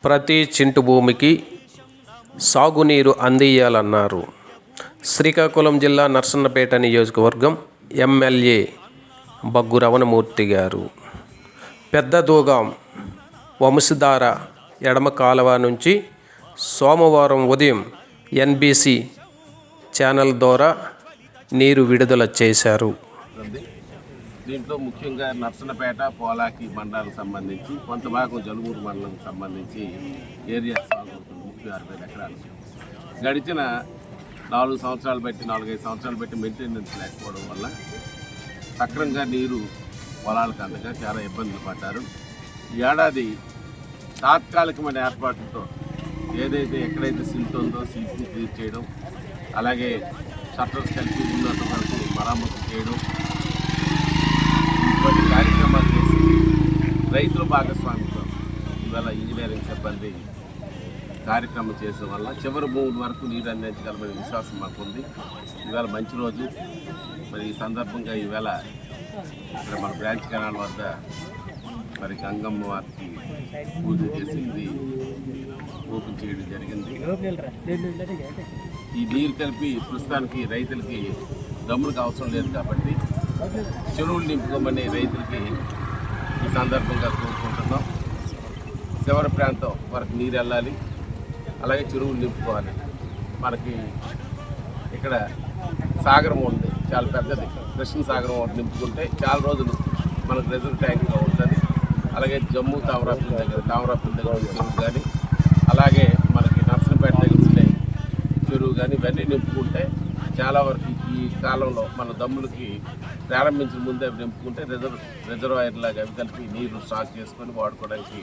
ప్రతి చింటు భూమికి సాగునీరు అందియాలన్నారు. శ్రీకాకుళం జిల్లా నర్సన్నపేట నియోజకవర్గం ఎమ్మెల్యే బగ్గు రమణమూర్తి గారు పెద్దదూగాం వంశధార ఎడమ కాలువ నుంచి సోమవారం ఉదయం NBC ఛానల్ ద్వారా నీరు విడుదల చేశారు. దీంట్లో ముఖ్యంగా నర్సన్నపేట, పోలాకి మండలాలకు సంబంధించి కొంత భాగం జలుమూరు మండలానికి సంబంధించి ఏరియా సాగు అవుతుంది. 36,000 ఎకరాలు. గడిచిన 4-5 సంవత్సరాలు బట్టి మెయింటెనెన్స్ లేకపోవడం వల్ల సక్రంగా నీరు పొలాలకు అందక చాలా ఇబ్బందులు పడ్డారు. ఈ ఏడాది తాత్కాలికమైన ఏర్పాట్లతో ఎక్కడైతే సిల్ట్ ఉందో సిల్ట్ని క్లియర్ చేయడం, అలాగే షట్టర్స్ కలిపి ఉన్నంత వరకు మరమ్మతు చేయడం, ఇటువంటి కార్యక్రమాలు చేసి రైతుల భాగస్వామ్యంతో ఇవాళ ఇంజనీరింగ్ సిబ్బంది కార్యక్రమం చేసే వల్ల చివరి భూముల వరకు నీరు అందించగలమనే విశ్వాసం మాకు ఉంది. ఇవాళ మంచి రోజు. మరి ఈ సందర్భంగా ఈవేళ ఇక్కడ మన బ్రాంచ్ కెనాల్ వద్ద మరి గంగమ్మ వారికి పూజ చేసి ఇది ఓపెన్ చేయడం జరిగింది. ఈ నీరు కలిపి ప్రస్తుతానికి రైతులకి దమ్ములకు అవసరం లేదు కాబట్టి చెరువులు నింపుకోమని రైతులకి ఈ సందర్భంగా కోరుకుంటున్నాం. శివర ప్రాంతం వరకు నీరు వెళ్ళాలి, అలాగే చెరువులు నింపుకోవాలి. మనకి ఇక్కడ సాగరం ఉంది, చాలా పెద్దది. కృష్ణ సాగరం ఒకటి నింపుకుంటే చాలా రోజులు మనకు రిజర్వ్ ట్యాంక్గా ఉంటుంది. అలాగే జమ్మూ తామరాపల్లి దగ్గర చెరువు కానీ, అలాగే మనకి నర్సన్నపేట దగ్గర ఉండే చెరువు కానీ ఇవన్నీ నింపుకుంటే చాలా వరకు ఈ కాలంలో మన దమ్ములకి ప్రారంభించిన ముందే నింపుకుంటే రిజర్వాయర్ లాగా అవి కలిపి నీరు స్టాక్ చేసుకొని వాడుకోవడానికి